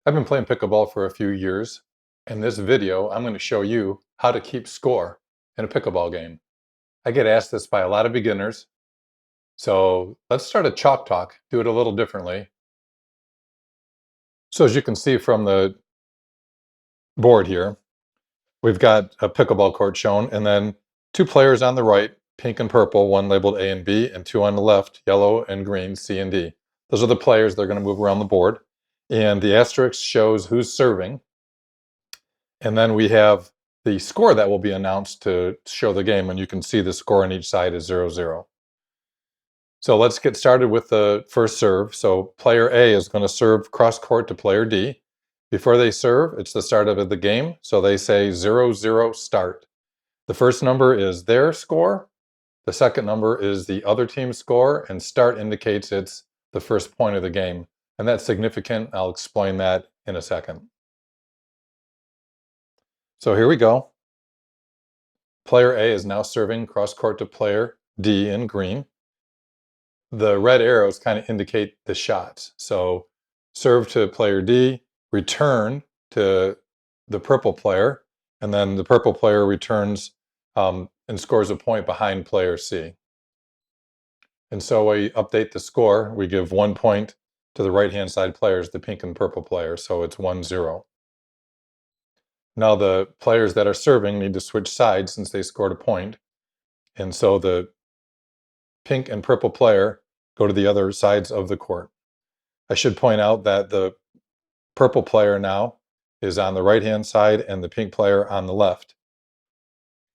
I've been playing pickleball for a few years. In this video, I'm going to show you how to keep score in a pickleball game. I get asked this by a lot of beginners. So let's start a chalk talk, do it a little differently. So as you can see from the board here, we've got a pickleball court shown and then two players on the right, pink and purple, one labeled A and B, and two on the left, yellow and green, C and D. Those are the players that are going to move around the board. And the asterisk shows who's serving. And then we have the score that will be announced to show the game, and you can see the score on each side is 0-0. So let's get started with the first serve. So player A is going to serve cross court to player D. Before they serve, it's the start of the game, so they say 0-0 start. The first number is their score, the second number is the other team's score, and start indicates it's the first point of the game. And that's significant. I'll explain that in a second. So here we go. Player A is now serving cross court to player D in green. The red arrows kind of indicate the shots. So serve to player D, return to the purple player, and then the purple player returns and scores a point behind player C. And so we update the score. We give 1 point to the right-hand side players, the pink and purple players, so it's 1-0. Now the players that are serving need to switch sides since they scored a point. And so the pink and purple player go to the other sides of the court. I should point out that the purple player now is on the right-hand side and the pink player on the left.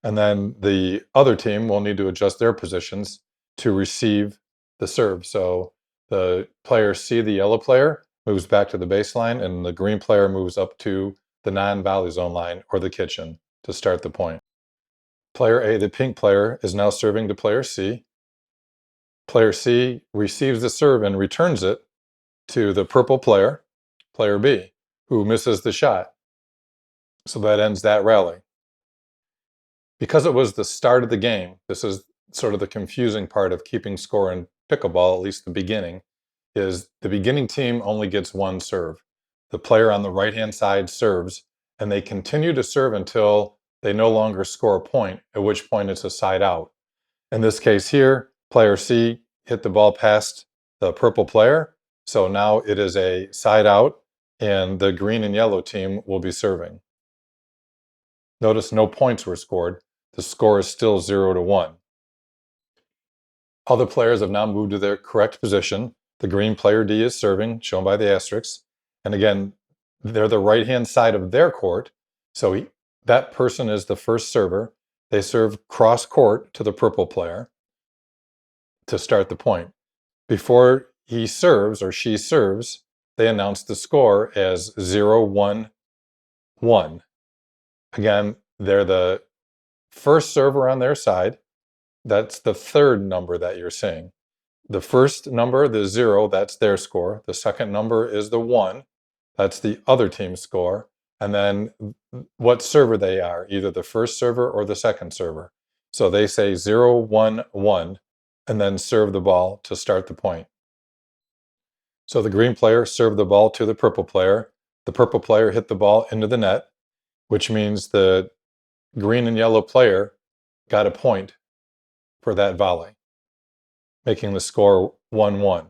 And then the other team will need to adjust their positions to receive the serve. So the player C, the yellow player, moves back to the baseline, and the green player moves up to the non-volley zone line or the kitchen to start the point. Player A, the pink player, is now serving to player C. Player C receives the serve and returns it to the purple player, player B, who misses the shot. So that ends that rally. Because it was the start of the game, this is sort of the confusing part of keeping score in pickleball, at least the beginning, is the beginning team only gets one serve. The player on the right-hand side serves, and they continue to serve until they no longer score a point, at which point it's a side out. In this case here, player C hit the ball past the purple player, so now it is a side out, and the green and yellow team will be serving. Notice no points were scored. The score is still 0-1. All the players have now moved to their correct position. The green player D is serving, shown by the asterisks. And again, they're the right-hand side of their court, so that person is the first server. They serve cross court to the purple player to start the point. Before he serves or she serves, they announce the score as 0-1-1. Again, they're the first server on their side. That's the third number that you're seeing. The first number, the 0, that's their score. The second number is the 1. That's the other team's score. And then what server they are, either the first server or the second server. So they say 0-1-1 and then serve the ball to start the point. So the green player served the ball to the purple player. The purple player hit the ball into the net, which means the green and yellow player got a point for that volley, making the score 1-1.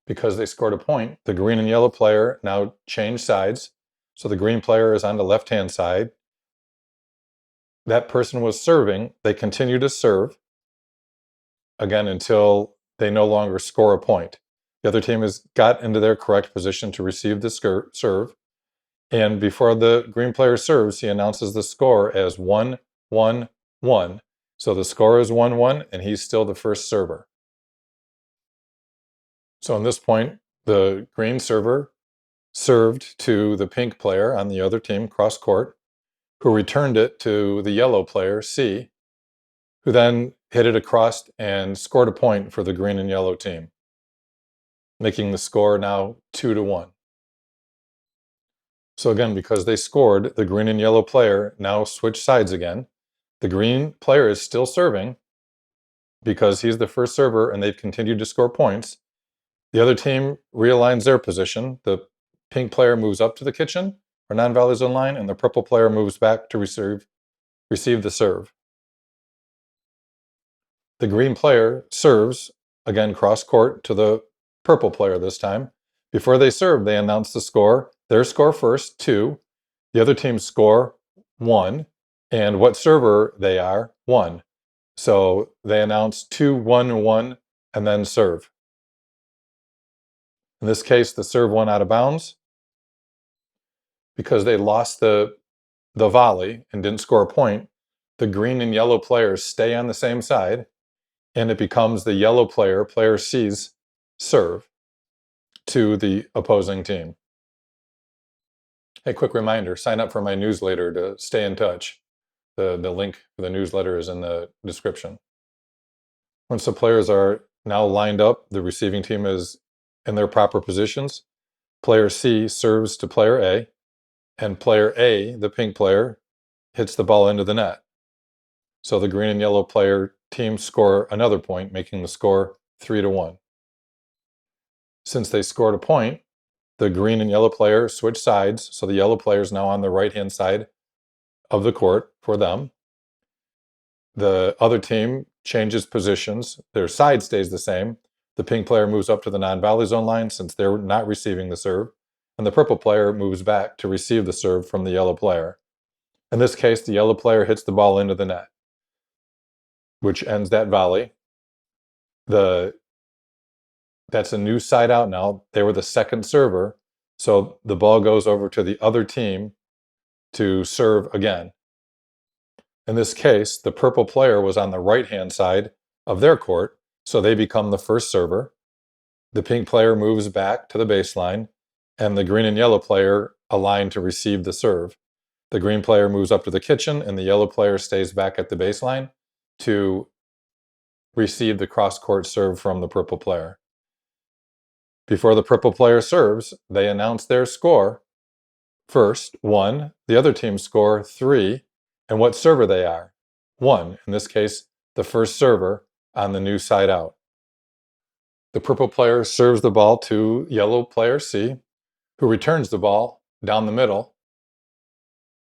Because they scored a point, the green and yellow player now change sides. So the green player is on the left-hand side. That person was serving. They continue to serve, again, until they no longer score a point. The other team has got into their correct position to receive the serve. And before the green player serves, he announces the score as 1-1-1. So the score is 1-1, and he's still the first server. So in this point, the green server served to the pink player on the other team, cross court, who returned it to the yellow player, C, who then hit it across and scored a point for the green and yellow team, making the score now 2-1. So again, because they scored, the green and yellow player now switch sides again. The green player is still serving because he's the first server and they've continued to score points. The other team realigns their position. The pink player moves up to the kitchen or non-volley zone line, and the purple player moves back to receive the serve. The green player serves, again cross court to the purple player this time. Before they serve, they announce the score. Their score first, 2. The other team's score, 1. And what server they are, 1. So they announce 2, 1, 1, and then serve. In this case, the serve went out of bounds because they lost the volley and didn't score a point. The green and yellow players stay on the same side, and it becomes the yellow player, player C's serve to the opposing team. Hey, quick reminder, sign up for my newsletter to stay in touch. The link for the newsletter is in the description. Once the players are now lined up, the receiving team is in their proper positions. Player C serves to player A, and player A, the pink player, hits the ball into the net. So the green and yellow player team score another point, making the score 3-1. Since they scored a point, the green and yellow player switch sides, so the yellow player is now on the right-hand side of the court for them. The other team changes positions. Their side stays the same. The pink player moves up to the non-volley zone line since they're not receiving the serve, and the purple player moves back to receive the serve from the yellow player. In this case, the yellow player hits the ball into the net, which ends that volley. That's a new side out now. They were the second server, so the ball goes over to the other team to serve again. In this case, the purple player was on the right-hand side of their court, so they become the first server. The pink player moves back to the baseline, and the green and yellow player align to receive the serve. The green player moves up to the kitchen, and the yellow player stays back at the baseline to receive the cross-court serve from the purple player. Before the purple player serves, they announce their score. First, 1. The other team's score, 3. And what server they are. 1. In this case, the first server on the new side out. The purple player serves the ball to yellow player C, who returns the ball down the middle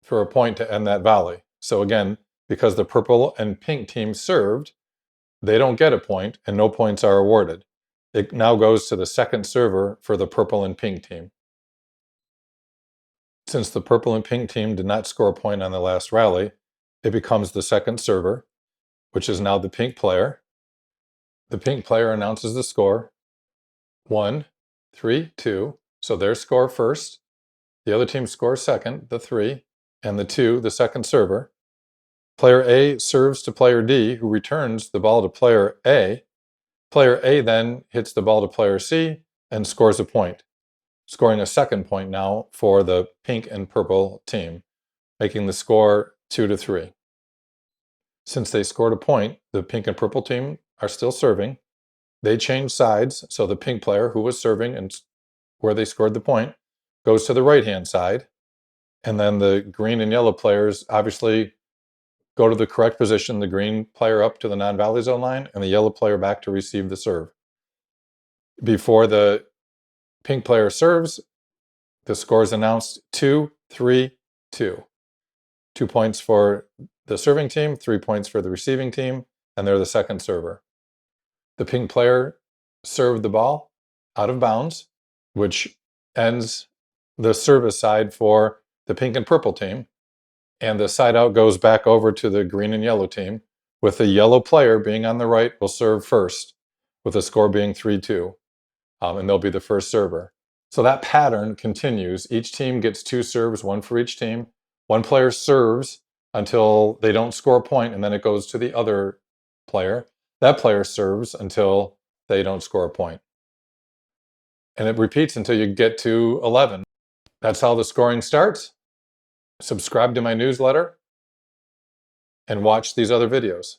for a point to end that volley. So again, because the purple and pink team served, they don't get a point and no points are awarded. It now goes to the second server for the purple and pink team. Since the purple and pink team did not score a point on the last rally, it becomes the second server, which is now the pink player. The pink player announces the score, 1, 3, 2. So their score first. The other team scores second, the 3, and the 2, the second server. Player A serves to player D, who returns the ball to player A. Player A then hits the ball to player C and scores a point, scoring a second point now for the pink and purple team, making the score 2-3. Since they scored a point, the pink and purple team are still serving. They change sides, so the pink player who was serving and where they scored the point goes to the right-hand side, and then the green and yellow players obviously go to the correct position, the green player up to the non-volley zone line, and the yellow player back to receive the serve. Before the pink player serves, the score is announced 2-3-2. 2 points for the serving team, 3 points for the receiving team, and they're the second server. The pink player served the ball out of bounds, which ends the service side for the pink and purple team. And the side out goes back over to the green and yellow team, with the yellow player being on the right will serve first, with the score being 3-2. And they'll be the first server. So that pattern continues. Each team gets 2 serves, 1 for each team. One player serves until they don't score a point, and then it goes to the other player. That player serves until they don't score a point. And it repeats until you get to 11. That's how the scoring starts. Subscribe to my newsletter and watch these other videos.